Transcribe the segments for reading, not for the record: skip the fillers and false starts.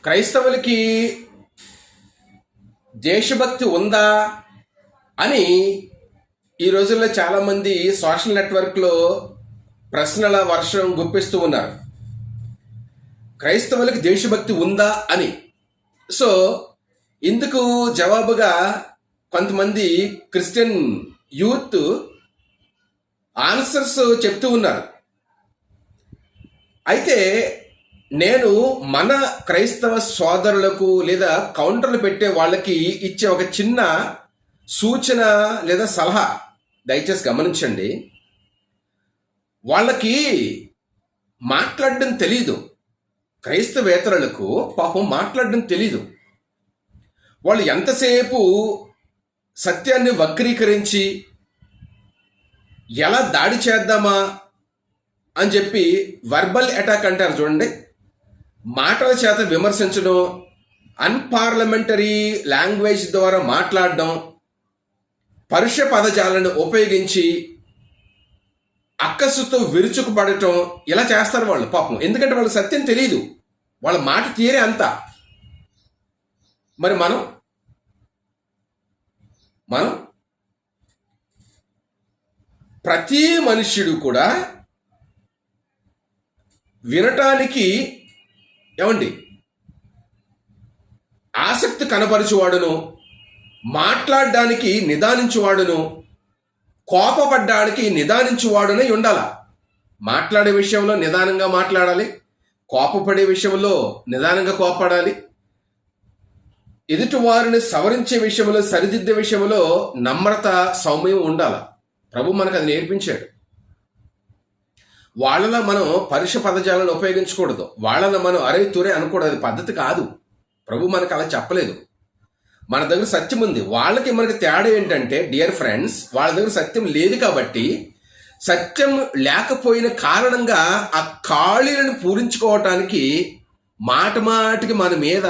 క్రైస్తవులకి దేశభక్తి ఉందా అని ఈ రోజుల్లో చాలామంది సోషల్ నెట్వర్క్లో ప్రశ్నల వర్షం గుప్పిస్తూ ఉన్నారు. క్రైస్తవులకి దేశభక్తి ఉందా అని. సో ఇందుకు జవాబుగా కొంతమంది క్రిస్టియన్ యూత్ ఆన్సర్స్ చెప్తూ ఉన్నారు. అయితే నేను మన క్రైస్తవ సోదరులకు లేదా కౌంటర్లు పెట్టే వాళ్ళకి ఇచ్చే ఒక చిన్న సూచన లేదా సలహా దయచేసి గమనించండి. వాళ్ళకి మాట్లాడడం తెలీదు. క్రైస్తవేతరులకు పాపం మాట్లాడడం తెలీదు. వాళ్ళు ఎంతసేపు సత్యాన్ని వక్రీకరించి ఎలా దాడి చేద్దామా అని చెప్పి వర్బల్ అటాక్ అంటారు చూడండి, మాటల చేత విమర్శించడం, అన్పార్లమెంటరీ లాంగ్వేజ్ ద్వారా మాట్లాడడం, పరుష పదజాలను ఉపయోగించి అక్కసుతో విరుచుకుపడటం, ఇలా చేస్తారు వాళ్ళు పాపం. ఎందుకంటే వాళ్ళకి సత్యం తెలియదు, వాళ్ళ మాట తీరే అంత. మరి మనం ప్రతి మనుష్యుడు కూడా వినటానికి ఆసక్తి కనపరచువాడును, మాట్లాడడానికి నిదానించువాడును, కోపపడ్డానికి నిదానించువాడునై ఉండాల. మాట్లాడే విషయంలో నిదానంగా మాట్లాడాలి, కోపపడే విషయంలో నిదానంగా కోపపడాలి, ఎదుటి వారిని సవరించే విషయంలో, సరిదిద్దే విషయంలో నమ్రత, సౌమ్యం ఉండాలి. ప్రభు మనకు అది నేర్పించాడు. వాళ్ళలో మనం పరుష పదజాలను ఉపయోగించకూడదు. వాళ్ళలో మనం అరే తురే అనకూడదు. అది పద్ధతి కాదు. ప్రభు మనకు అలా చెప్పలేదు. మన దగ్గర సత్యం ఉంది. వాళ్ళకి మనకి తేడా ఏంటంటే, డియర్ ఫ్రెండ్స్, వాళ్ళ దగ్గర సత్యం లేదు కాబట్టి, సత్యం లేకపోయిన కారణంగా ఆ ఖాళీలను పూరించుకోవటానికి మాటికి మన మీద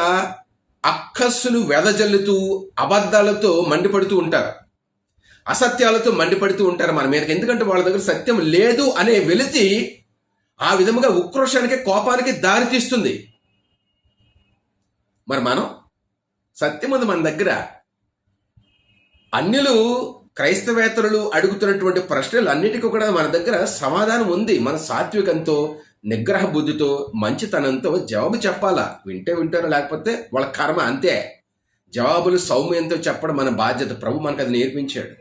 అక్కస్సులు వెదజల్లుతూ, అబద్ధాలతో మండిపడుతూ ఉంటారు, అసత్యాలతో మండిపడుతూ ఉంటారు మన మీదకి. ఎందుకంటే వాళ్ళ దగ్గర సత్యం లేదు అనే వెలితి ఆ విధముగా ఉక్రోషానికి, కోపానికి దారి తీస్తుంది. మరి మనం సత్యం ఉంది మన దగ్గర. అన్యులు, క్రైస్తవేతరులు అడుగుతున్నటువంటి ప్రశ్నలు అన్నిటికీ కూడా మన దగ్గర సమాధానం ఉంది. మన సాత్వికంతో, నిగ్రహ బుద్ధితో, మంచితనంతో జవాబు చెప్పాలా. వింటారో, లేకపోతే వాళ్ళ కర్మ, అంతే. జవాబులు సౌమ్యంతో చెప్పడం మన బాధ్యత. ప్రభు మనకు అది నేర్పించాడు.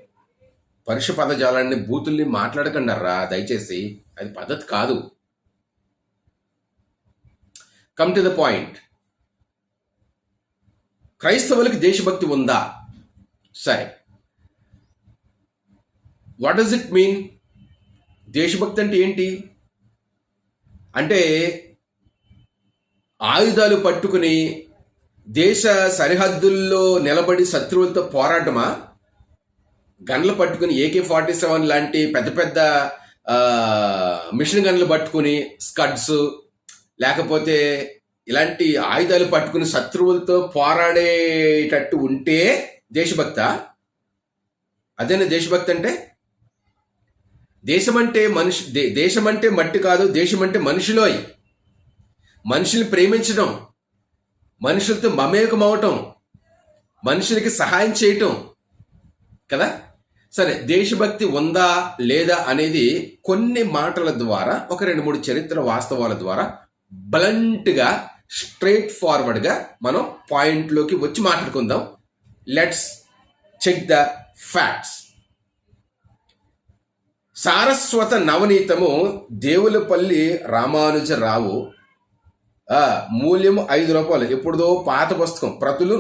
పరుష పదజాలాన్ని, బూతుల్ని మాట్లాడకండారా దయచేసి. అది పద్ధతి కాదు. Come to the point. క్రైస్తవులకి దేశభక్తి ఉందా? సరే, వాట్ డస్ ఇట్ మీన్? దేశభక్తి అంటే ఏంటి? అంటే ఆయుధాలు పట్టుకుని దేశ సరిహద్దుల్లో నిలబడి శత్రువులతో పోరాటమా? గన్లు పట్టుకుని AK-47 లాంటి పెద్ద పెద్ద మిషన్ గన్లు పట్టుకుని, స్కడ్స్, లేకపోతే ఇలాంటి ఆయుధాలు పట్టుకుని శత్రువులతో పోరాడేటట్టు ఉంటే దేశభక్త? అదేనా దేశభక్తి అంటే? దేశం అంటే మట్టి కాదు, దేశం అంటే మనుషులోయ్. మనుషుల్ని ప్రేమించడం, మనుషులతో మమేకమవటం, మనుషులకి సహాయం చేయటం కదా. సరే, దేశభక్తి ఉందా లేదా అనేది కొన్ని మాటల ద్వారా, ఒక 2-3 చరిత్ర వాస్తవాల ద్వారా బ్లంట్గా, స్ట్రైట్ ఫార్వర్డ్గా మనం పాయింట్లోకి వచ్చి మాట్లాడుకుందాం. Let's check the facts. సారస్వత నవనీతము, దేవులపల్లి రామానుజరావు, మూల్యము ₹5. ఎప్పుడుదో పాత పుస్తకం. ప్రతులు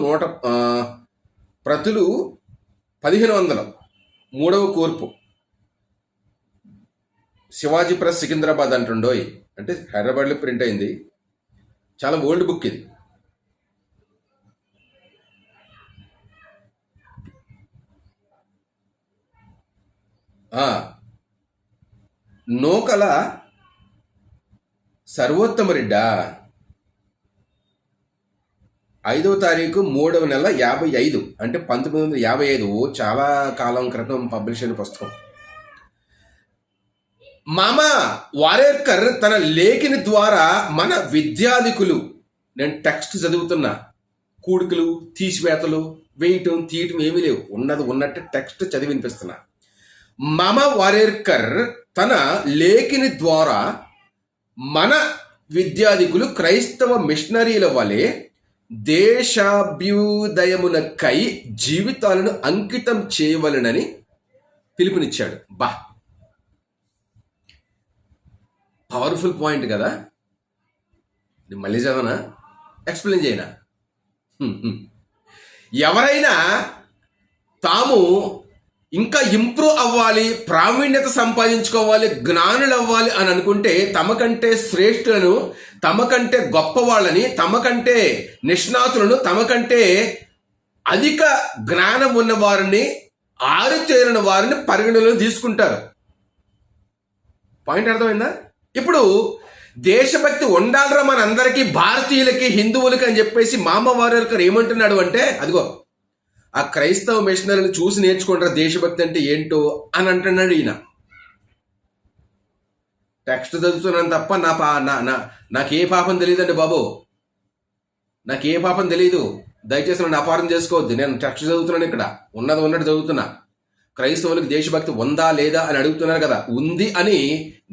1500, 3వ కూర్పు, శివాజీ ప్రెస్, సికింద్రాబాద్ అంటుండోయ్. అంటే హైదరాబాద్లో ప్రింట్ అయింది. చాలా ఓల్డ్ బుక్ ఇది. నూకల సర్వోత్తమరెడ్డా 5వ తారీఖు 3వ నెల 55, అంటే 1955. చాలా కాలం క్రితం పబ్లిష్ అయిన పుస్తకం. మామా వారేకర్ తన లేఖని ద్వారా మన విద్యాధికులు నేను టెక్స్ట్ చదువుతున్నా, కూడికలు తీసివేతలు వేయటం తీయటం ఏమీ లేవు, ఉన్నది ఉన్నట్టు టెక్స్ట్ చదివి వినిపిస్తున్నా. మమ వారేర్కర్ తన లేఖిని ద్వారా మన విద్యాధికులు క్రైస్తవ మిషనరీల వలె దేశాభ్యుదయమునకై జీవితాలను అంకితం చేయవలెనని పిలుపునిచ్చాడు. పవర్ఫుల్ పాయింట్ కదా. మళ్ళీ చదవనా, ఎక్స్ప్లెయిన్ చేయనా? ఎవరైనా తాము ఇంకా ఇంప్రూవ్ అవ్వాలి, ప్రావీణ్యత సంపాదించుకోవాలి, జ్ఞానులు అవ్వాలి అని అనుకుంటే తమకంటే శ్రేష్ఠులను, తమకంటే గొప్పవాళ్ళని, తమకంటే నిష్ణాతులను, తమకంటే అధిక జ్ఞానం ఉన్న వారిని, ఆరుతేరిన వారిని పరిగణలో తీసుకుంటారు. పాయింట్ అర్థమైందా? ఇప్పుడు దేశభక్తి ఉండాలరా మనందరికీ, భారతీయులకి, హిందువులకి అని చెప్పేసి మామ వారేర్కర్ ఏమంటున్నాడు అంటే, అదిగో ఆ క్రైస్తవ మిషనరీని చూసి నేర్చుకుంటారా దేశభక్తి అంటే ఏంటో అని అంటున్నాడు ఈయన. టెక్స్ట్ చదువుతున్నాను తప్ప నాకే పాపం తెలియదండి బాబు, నాకే పాపం తెలియదు. దయచేసి నన్ను అపార్థం చేసుకోవద్దు. నేను టెక్స్ట్ చదువుతున్నాను, ఇక్కడ ఉన్నది ఉన్నట్టు చదువుతున్నా. క్రైస్తవులకు దేశభక్తి ఉందా లేదా అని అడుగుతున్నారు కదా, ఉంది అని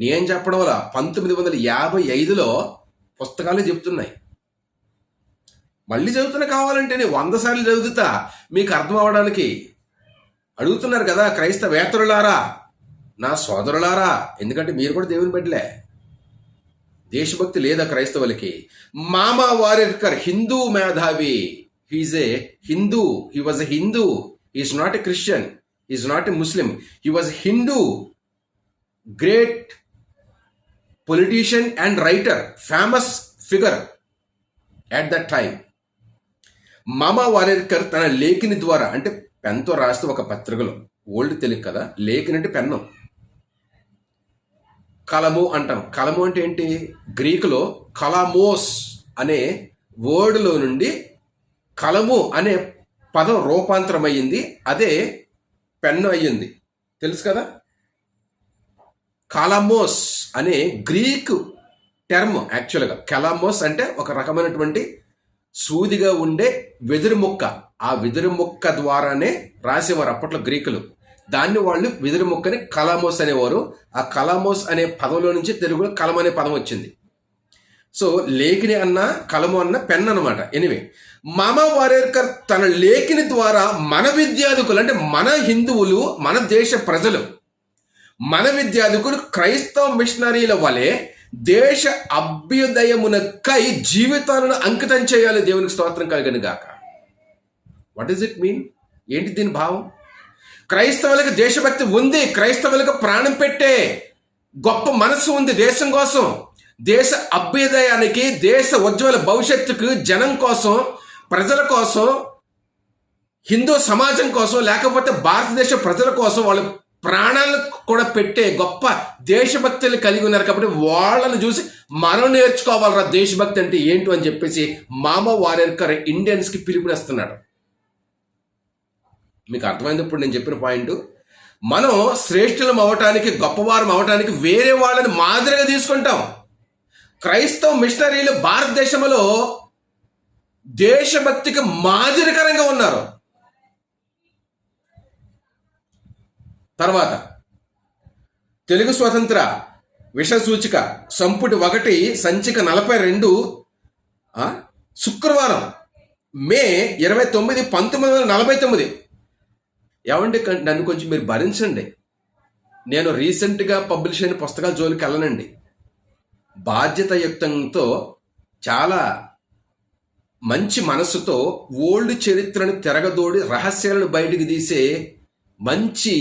నేను చెప్పడం వల్ల 1955లో పుస్తకాలు చెప్తున్నాయి. మళ్ళీ చదువుతున్నా, కావాలంటే నేను 100 సార్లు చదువుతా మీకు అర్థం అవడానికి. అడుగుతున్నారు కదా క్రైస్తవేతరులారా, నా సోదరులారా, ఎందుకంటే మీరు కూడా దేవుని బిడ్డలే. దేశభక్తి లేదా క్రైస్తవులకి? మామ వారేర్కర్ హిందూ మేధావి, he's a Hindu, he was a Hindu, is not a Christian, is not a Muslim, he was Hindu, great politician and writer, famous figure at that time. మామ వారేర్కర్ తన లేఖిని ద్వారా, అంటే పెన్తో రాస్తూ ఒక పత్రికలో, ఓల్డ్ తెలుగు కదా, లేఖిని అంటే పెన్ను, కలము అంటాం. కలము అంటే ఏంటి? గ్రీకులో కలామోస్ అనే వర్డ్లో నుండి కలము అనే పదం రూపాంతరం అయ్యింది, అదే పెన్ను అయ్యింది. తెలుసు కదా. కలామోస్ అనే గ్రీకు టర్మ్ యాక్చువల్గా. కలామోస్ అంటే ఒక రకమైనటువంటి సూదిగా ఉండే వెదురు ముక్క. ఆ వెదురు ముక్క ద్వారానే రాసేవారు అప్పట్లో గ్రీకులు. దాన్ని వాళ్ళు వెదురు ముక్కని కలామోస్ అనేవారు. ఆ కలామోస్ అనే పదంలో నుంచి తెలుగులో కలం అనే పదం వచ్చింది. సో లేఖిని అన్న, కలము అన్న పెన్ అనమాట. ఎనివే, మామ వారేర్కర్ తన లేఖిని ద్వారా మన విద్యార్థులు, అంటే మన హిందువులు, మన దేశ ప్రజలు, మన విద్యార్థులు క్రైస్తవ మిషనరీల వలె దేశ అభ్యుదయమునకై జీవితాలను అంకితం చేయాలి. దేవునికి స్తోత్రం కలుగును గాక. What does it mean? ఏంటి దీని భావం? క్రైస్తవులకు దేశభక్తి ఉంది, క్రైస్తవులకు ప్రాణం పెట్టే గొప్ప మనస్సు ఉంది దేశం కోసం, దేశ అభ్యుదయానికి, దేశ ఉజ్వల భవిష్యత్తుకు, జనం కోసం, ప్రజల కోసం, హిందూ సమాజం కోసం, లేకపోతే భారతదేశ ప్రజల కోసం వాళ్ళు ప్రాణాలను కూడా పెట్టే గొప్ప దేశభక్తులు కలిగి ఉన్నారు. కాబట్టి వాళ్ళను చూసి మనం నేర్చుకోవాలరా దేశభక్తి అంటే ఏంటో అని చెప్పేసి మామ వారేర్కర్ ఇండియన్స్కి పిలుపునిస్తున్నాడు. మీకు అర్థమైంది ఇప్పుడు నేను చెప్పిన పాయింట్? మనం శ్రేష్ఠులం అవటానికి, గొప్పవారం అవటానికి వేరే వాళ్ళని మాదిరిగా తీసుకుంటాం. క్రైస్తవ మిషనరీలు భారతదేశంలో దేశభక్తికి మాదిరికరంగా ఉన్నారు. తర్వాత తెలుగు స్వతంత్ర విష సూచిక సంపుటి 1 సంచిక 42 శుక్రవారం మే 29, 1949. ఏమండి, నన్ను కొంచెం మీరు భరించండి. నేను రీసెంట్గా పబ్లిష్ అయిన పుస్తకాల జోలికి వెళ్ళనండి. బాధ్యతాయుక్తంతో, చాలా మంచి మనసుతో ఓల్డ్ చరిత్రను తిరగదోడి రహస్యాలను బయటికి తీసే మంచి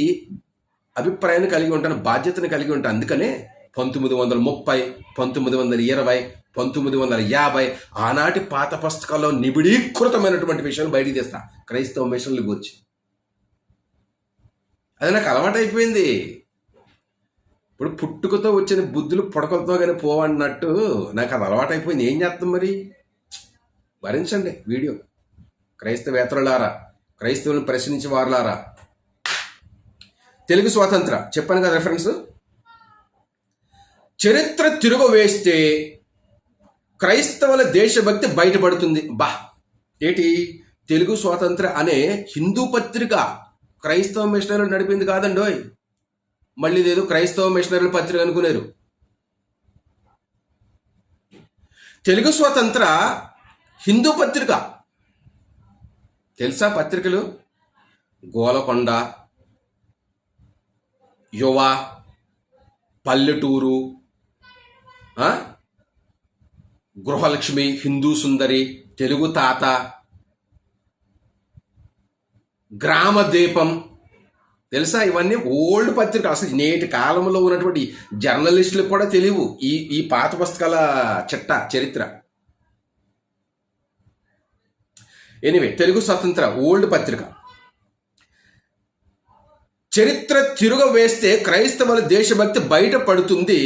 అభిప్రాయాన్ని కలిగి ఉంటాను, బాధ్యతను కలిగి ఉంటాను. అందుకనే 1930, 1920, 1950 ఆనాటి పాత పుస్తకాల్లో నిబిడీకృతమైనటువంటి విషయాలు బయటికి తీస్తా క్రైస్తవ మిషన్ల గురించి. అది నాకు అలవాటు అయిపోయింది. ఇప్పుడు పుట్టుకతో వచ్చిన బుద్ధులు పుడకలతో కానీ పోవన్నట్టు నాకు అది అలవాటు అయిపోయింది. ఏం చేస్తాం మరి? భరించండి వీడియో. క్రైస్తవేతరులారా, క్రైస్తవులను ప్రశ్నించే వారులారా, తెలుగు స్వాతంత్ర చెప్పాను కదా రెఫరెన్స్. చరిత్ర తిరుగు వేస్తే క్రైస్తవుల దేశభక్తి బయటపడుతుంది. ఏంటి, తెలుగు స్వాతంత్ర అనే హిందూ పత్రిక క్రైస్తవ మిషనరీలు నడిపింది కాదండోయ్. మళ్ళీ ఇదేదో క్రైస్తవ మిషనరీల పత్రిక అనుకునేరు. తెలుగు స్వాతంత్ర హిందూ పత్రిక. తెలుసా పత్రికలు? గోలకొండ, యువ, పల్లెటూరు, గృహలక్ష్మి, హిందూ సుందరి, తెలుగు తాత, గ్రామ దీపం. తెలుసా? ఇవన్నీ ఓల్డ్ పత్రిక. అసలు నేటి కాలంలో ఉన్నటువంటి జర్నలిస్టులకు కూడా తెలియవు ఈ పాత పుస్తకాల చరిత్ర. ఎనివే, తెలుగు స్వతంత్ర ఓల్డ్ పత్రిక. చరిత్ర తిరుగ వేస్తే క్రైస్తవుల దేశభక్తి బయటపడుతుంది.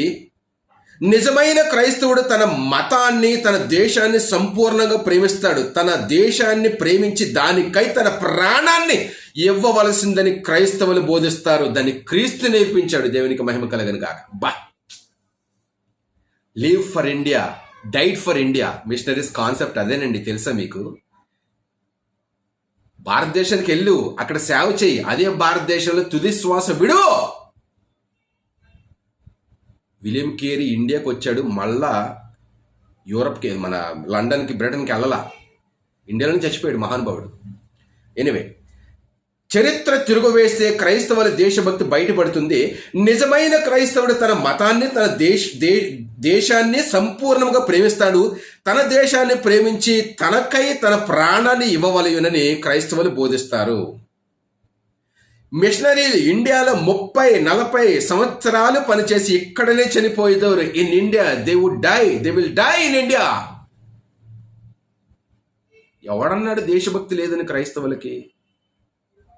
నిజమైన క్రైస్తవుడు తన మతాన్ని, తన దేశాన్ని సంపూర్ణంగా ప్రేమిస్తాడు. తన దేశాన్ని ప్రేమించి దానికై తన ప్రాణాన్ని ఇవ్వవలసిందని క్రైస్తవులు బోధిస్తారు. దాన్ని క్రీస్తు నేర్పించాడు. దేవునికి మహిమ కలగను గాక. Live for India, died for India. Missionaries concept అదేనండి. తెలుసా మీకు? భారతదేశానికి వెళ్ళు, అక్కడ సేవ చేయి. అదే భారతదేశంలో తుది శ్వాస విడు. విలియం కేరీ ఇండియాకి వచ్చాడు, మళ్ళా యూరప్కి, మన లండన్కి, బ్రిటన్కి వెళ్ళలా. ఇండియాలోనే చచ్చిపోయాడు మహానుభావుడు. ఎనివే, చరిత్ర తిరుగువేస్తే క్రైస్తవుల దేశభక్తి బయటపడుతుంది. నిజమైన క్రైస్తవుడు తన మతాన్ని, తన దేశాన్ని సంపూర్ణంగా ప్రేమిస్తాడు. తన దేశాన్ని ప్రేమించి తనకై తన ప్రాణాన్ని ఇవ్వవలయునని క్రైస్తవులు బోధిస్తారు. మిషనరీలు ఇండియాలో 30-40 సంవత్సరాలు పనిచేసి ఇక్కడనే చనిపోయేదారు. In India they will die in India. ఎవడన్నాడు దేశభక్తి లేదని క్రైస్తవులకి?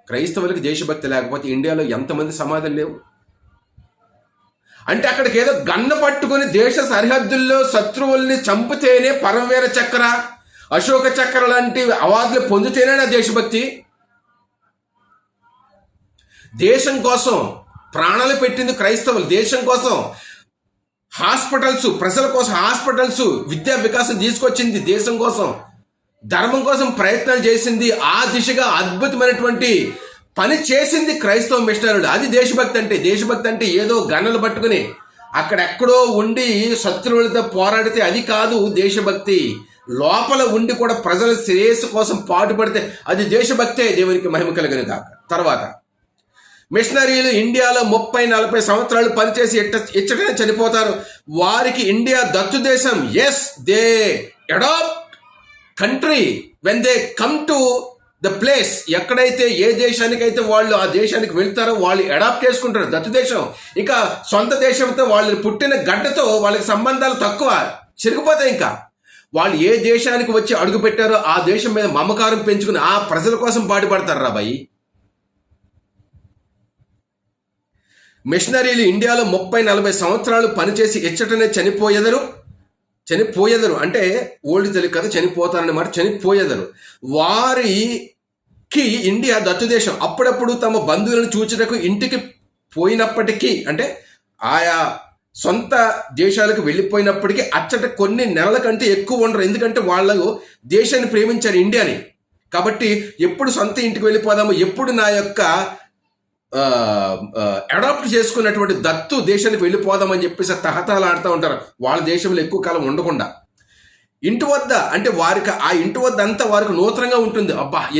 క్రైస్తవులకి దేశభక్తి లేకపోతే ఇండియాలో ఎంతమంది సమాధులు లేవు? అంటే అక్కడికి ఏదో గన్న పట్టుకుని దేశ సరిహద్దుల్లో శత్రువుల్ని చంపితేనే పరమవీర చక్ర, అశోక చక్ర లాంటి అవార్డులు పొందితేనే నా దేశభక్తి. దేశం కోసం ప్రాణాలు పెట్టింది క్రైస్తవులు. దేశం కోసం హాస్పిటల్స్, ప్రజల కోసం హాస్పిటల్స్, విద్యా వికాసం తీసుకొచ్చింది దేశం కోసం. ధర్మం కోసం ప్రయత్నాలు చేసింది. ఆ దిశగా అద్భుతమైనటువంటి పని చేసింది క్రైస్తవ మిషనరీలు. అది దేశభక్తి అంటే. దేశభక్తి అంటే ఏదో గన్నలు పట్టుకుని అక్కడెక్కడో ఉండి శత్రువులతో పోరాడితే అది కాదు దేశభక్తి. లోపల ఉండి కూడా ప్రజల శ్రేయస్సు కోసం పాటుపడితే అది దేశభక్తే. దేవునికి మహిమ కలుగును గాక. తర్వాత, మిషనరీలు ఇండియాలో 30-40 సంవత్సరాలు పనిచేసి ఇచ్చటనే చనిపోతారు. వారికి ఇండియా దత్తు దేశం. Yes, they adopt country when they come to the place. ఎక్కడైతే ఏ దేశానికైతే వాళ్ళు ఆ దేశానికి వెళ్తారో వాళ్ళు అడాప్ట్ చేసుకుంటారు. దత్తు దేశం. ఇక సొంత దేశంతో వాళ్ళు పుట్టిన గడ్డతో వాళ్ళకి సంబంధాలు తక్కువ, చిరిగిపోతాయి. ఇంకా వాళ్ళు ఏ దేశానికి వచ్చి అడుగు పెట్టారో ఆ దేశం మీద మమకారం పెంచుకుని ఆ ప్రజల కోసం పాటుపడతారు రాబాయి. మిషనరీలు ఇండియాలో 30-40 సంవత్సరాలు పనిచేసి ఇచ్చటనే చనిపోయేదరు అంటే ఓల్డ్ తెలుగు కదా, చనిపోతారని మాట. చనిపోయేదరు. వారికి ఇండియా దత్తు దేశం. అప్పుడప్పుడు తమ బంధువులను చూచుటకు ఇంటికి పోయినప్పటికీ, అంటే ఆయా సొంత దేశాలకు వెళ్ళిపోయినప్పటికీ అచ్చట కొన్ని నెలల కంటే ఎక్కువ ఉండరు. ఎందుకంటే వాళ్ళు దేశాన్ని ప్రేమించారు, ఇండియాని. కాబట్టి ఎప్పుడు సొంత ఇంటికి వెళ్ళిపోదాము, ఎప్పుడు నా యొక్క అడాప్ట్ చేసుకున్నటువంటి దత్తు దేశానికి వెళ్ళిపోదామని చెప్పేసి తహతాలు ఆడుతూ ఉంటారు. వాళ్ళ దేశంలో ఎక్కువ కాలం ఉండకుండా ఇంటి వద్ద, అంటే వారికి ఆ ఇంటి వద్ద అంతా వారికి నూతనంగా ఉంటుంది.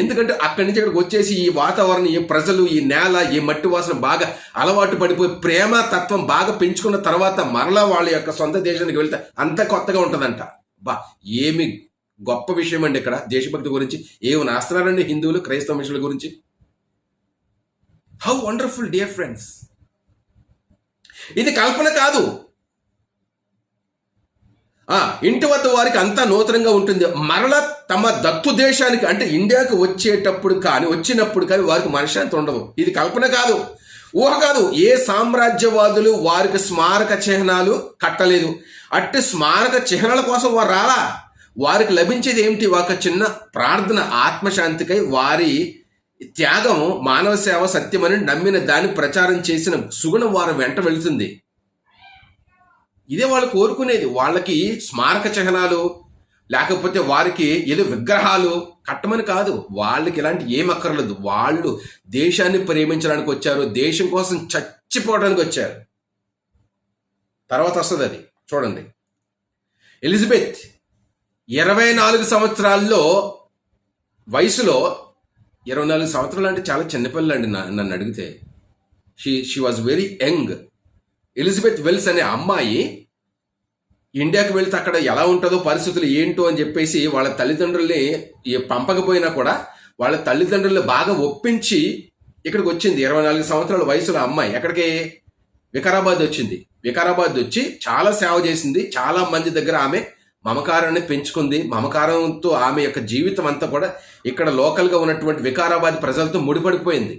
ఎందుకంటే అక్కడి నుంచి ఇక్కడికి వచ్చేసి ఈ వాతావరణం, ఈ ప్రజలు, ఈ నేల, ఈ మట్టి వాసన బాగా అలవాటు పడిపోయి ప్రేమ తత్వం బాగా పెంచుకున్న తర్వాత మరలా వాళ్ళ యొక్క సొంత దేశానికి వెళ్తే అంత కొత్తగా ఉంటుందంట. ఏమి గొప్ప విషయం అండి ఇక్కడ దేశభక్తి గురించి. ఏమి నాస్తున్నారండి హిందువులు క్రైస్తవ మిషన్ల గురించి. How wonderful dear friends. ఇది కల్పన కాదు. ఇంటి వద్ద వారికి అంతా నూతనంగా ఉంటుంది. మరలా తమ దత్తు దేశానికి, అంటే ఇండియాకి వచ్చినప్పుడు కానీ వారికి మనశ్శాంతి ఉండదు. ఇది కల్పన కాదు, ఊహ కాదు. ఏ సామ్రాజ్యవాదులు వారికి స్మారక చిహ్నాలు కట్టలేదు. అట్టి స్మారక చిహ్నాల కోసం వారు రాలా. వారికి లభించేది ఏమిటి? ఒక చిన్న ప్రార్థన, ఆత్మశాంతికై వారి త్యాగం, మానవ సేవ సత్యమని నమ్మిన దాన్ని ప్రచారం చేసిన సుగుణం వారి వెంట వెళుతుంది. ఇదే వాళ్ళు కోరుకునేది. వాళ్ళకి స్మారక చిహ్నాలు లేకపోతే వారికి ఏదో విగ్రహాలు కట్టమని కాదు. వాళ్ళకి ఇలాంటి ఏం అక్కర్లేదు. వాళ్ళు దేశాన్ని ప్రేమించడానికి వచ్చారు, దేశం కోసం చచ్చిపోవడానికి వచ్చారు. తర్వాత వస్తుంది అది చూడండి. ఎలిజబెత్ 24 సంవత్సరాల్లో వయసులో, 24 సంవత్సరాలు అంటే చాలా చిన్నపిల్లండి నన్ను అడిగితే. She was very young. Elizabeth Wells అనే అమ్మాయి ఇండియాకి వెళ్తే అక్కడ ఎలా ఉంటుందో పరిస్థితులు ఏంటో అని చెప్పేసి వాళ్ళ తల్లిదండ్రుల్ని పంపకపోయినా కూడా వాళ్ళ తల్లిదండ్రుల్ని బాగా ఒప్పించి ఇక్కడికి వచ్చింది. 24 సంవత్సరాల వయసులో అమ్మాయి ఎక్కడికి? వికారాబాద్ వచ్చింది. వికారాబాద్ వచ్చి చాలా సేవ చేసింది. చాలా మంది దగ్గర ఆమె మమకారాన్ని పెంచుకుంది. మమకారంతో ఆమె యొక్క జీవితం అంతా కూడా ఇక్కడ లోకల్గా ఉన్నటువంటి వికారాబాద్ ప్రజలతో ముడిపడిపోయింది.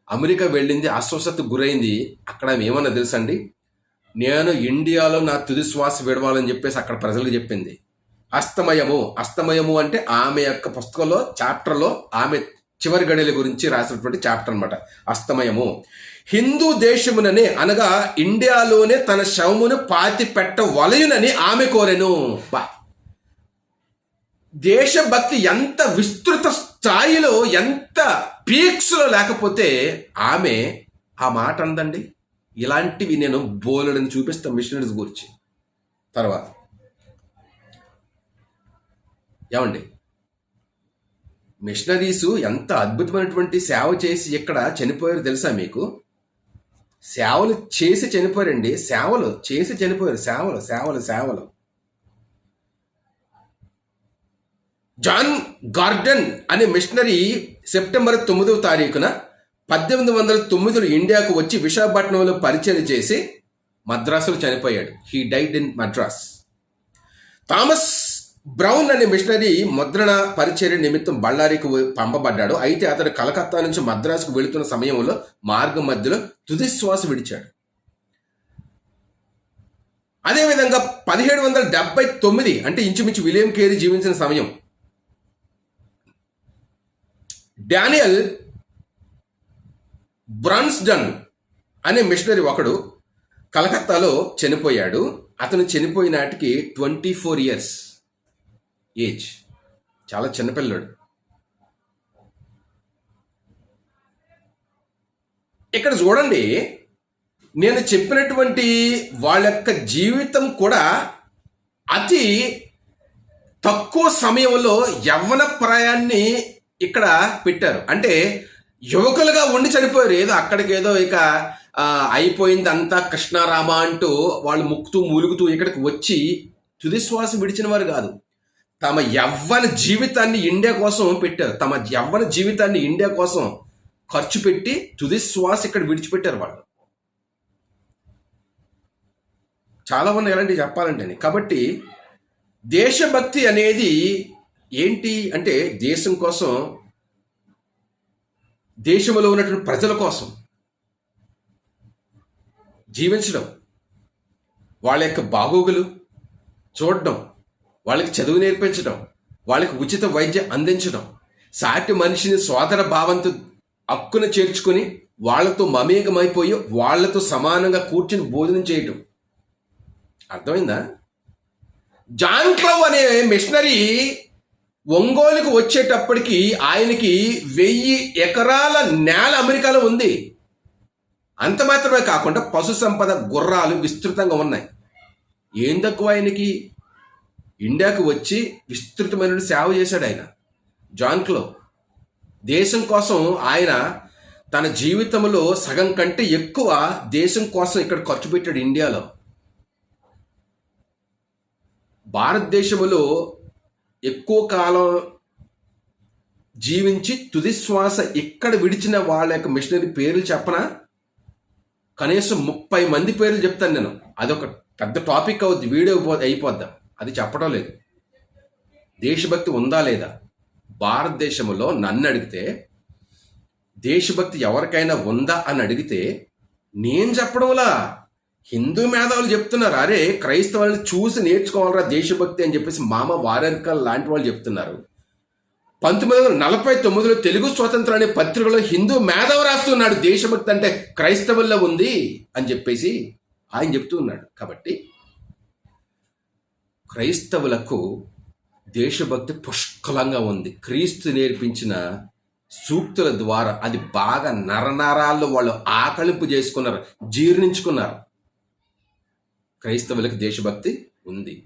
అమెరికా వెళ్ళింది, అస్వస్థతకు గురైంది. అక్కడ ఆమె ఏమన్నా తెలుసండి? నేను ఇండియాలో నా తుది శ్వాస విడవాలని చెప్పేసి అక్కడ ప్రజలకు చెప్పింది. అస్తమయము అంటే ఆమె యొక్క పుస్తకంలో చాప్టర్లో ఆమె చివరి గడియల గురించి రాసినటువంటి చాప్టర్ అనమాట. అస్తమయము. హిందూ దేశముననే అనగా ఇండియాలోనే తన శవమును పాతి పెట్టవలయునని ఆమె కోరెను. దేశభక్తి ఎంత విస్తృత స్థాయిలో, ఎంత పీక్స్లో లేకపోతే ఆమె ఆ మాట అందండి. ఇలాంటివి నేను బోలెడని చూపిస్తాను మిషనరీస్ గురించి తర్వాత. ఏమండి, మిషనరీస్ ఎంత అద్భుతమైనటువంటి సేవ చేసి ఇక్కడ చనిపోయారు తెలుసా మీకు? సేవలు చేసి చనిపోయారండి. సేవలు చేసి చనిపోయారు. సేవలు. జాన్ గార్డెన్ అనే మిషనరీ సెప్టెంబర్ 9వ తారీఖున 1809 ఇండియాకు వచ్చి విశాఖపట్నంలో పరిచయం చేసి మద్రాసులో చనిపోయాడు. He died in Madras. Thomas brown అనే మిషనరీ ముద్రణ పరిచర్య నిమిత్తం బళ్ళారికి పంపబడ్డాడు. అయితే అతడు కలకత్తా నుంచి మద్రాసుకు వెళుతున్న సమయంలో మార్గం మధ్యలో తుది శ్వాస విడిచాడు. అదేవిధంగా 1779 అంటే ఇంచుమించు విలియం కేరీ జీవించిన సమయం, డానియల్ బ్రాన్స్డన్ అనే మిషనరీ ఒకడు కలకత్తాలో చనిపోయాడు. అతను చనిపోయిన నాటికి 24 ఇయర్స్ ఏజ్. చాలా చిన్నపిల్లడు. ఇక్కడ చూడండి, నేను చెప్పినటువంటి వాళ్ళ యొక్క జీవితం కూడా అతి తక్కువ సమయంలో యవ్వన ప్రాయాన్ని ఇక్కడ పెట్టారు. అంటే యువకులుగా ఉండి చనిపోయారు. ఏదో అక్కడికి ఏదో ఇక అయిపోయింది అంతా కృష్ణారామ అంటూ వాళ్ళు ముక్కుతూ మూలుగుతూ ఇక్కడికి వచ్చి తుదిశ్వాస విడిచిన వారు కాదు. తమ యవ్వన జీవితాన్ని ఇండియా కోసం పెట్టారు. తమ యవ్వన జీవితాన్ని ఇండియా కోసం ఖర్చు పెట్టి తుదిశ్వాస ఇక్కడ విడిచిపెట్టారు వాళ్ళు. చాలా ఉన్నాయి ఎలాంటివి చెప్పాలంటే. కాబట్టి దేశభక్తి అనేది ఏంటి అంటే దేశం కోసం, దేశంలో ఉన్నటువంటి ప్రజల కోసం జీవించడం, వాళ్ళ యొక్క బాగోగులు చూడడం, వాళ్ళకి చదువు నేర్పించడం, వాళ్ళకి ఉచిత వైద్యం అందించడం, సాటి మనిషిని సోదర భావంతో హక్కును చేర్చుకొని వాళ్ళతో మమేకమైపోయి వాళ్ళతో సమానంగా కూర్చుని భోజనం చేయటం. అర్థమైందా? జాన్ క్లవ్ అనే మిషనరీ ఒంగోలుకు వచ్చేటప్పటికి ఆయనకి 1000 ఎకరాల నేల అమెరికాలో ఉంది. అంత మాత్రమే కాకుండా పశు సంపద, గుర్రాలు విస్తృతంగా ఉన్నాయి. ఏం తక్కువ ఆయనకి? ఇండియాకు వచ్చి విస్తృతమైన సేవ చేశాడు ఆయన. జాన్ క్లవ్ దేశం కోసం ఆయన తన జీవితంలో సగం కంటే ఎక్కువ దేశం కోసం ఇక్కడ ఖర్చు పెట్టాడు. ఇండియాలో, భారతదేశంలో ఎక్కువ కాలం జీవించి తుది శ్వాస ఇక్కడ విడిచిన వాళ్ళ యొక్క మిషనరీ పేర్లు చెప్పనా? కనీసం 30 మంది పేర్లు చెప్తాను నేను. అదొక పెద్ద టాపిక్ అవుద్ది, వీడియో అయిపోద్దాం. అది చెప్పడం లేదు. దేశభక్తి ఉందా లేదా? భారతదేశంలో నన్ను అడిగితే దేశభక్తి ఎవరికైనా ఉందా అని అడిగితే నేను చెప్పడంలా హిందూ మేధావులు చెప్తున్నారు. అరే క్రైస్తవుల్ని చూసి నేర్చుకోవాలరా దేశభక్తి అని చెప్పేసి మామ వారర్కల్ లాంటి వాళ్ళు చెప్తున్నారు. 1949లో తెలుగు స్వాతంత్రం అనే పత్రికలో హిందూ మేధావు రాస్తున్నాడు దేశభక్తి అంటే క్రైస్తవుల్లో ఉంది అని చెప్పేసి ఆయన చెప్తూ ఉన్నాడు. కాబట్టి క్రైస్తవులకు దేశభక్తి పుష్కలంగా ఉంది. క్రీస్తు నేర్పించిన సూక్తుల ద్వారా అది బాగా నరనరాల్లో వాళ్ళు ఆకలింపు చేసుకున్నారు, జీర్ణించుకున్నారు. క్రైస్తవులకు దేశభక్తి ఉంది.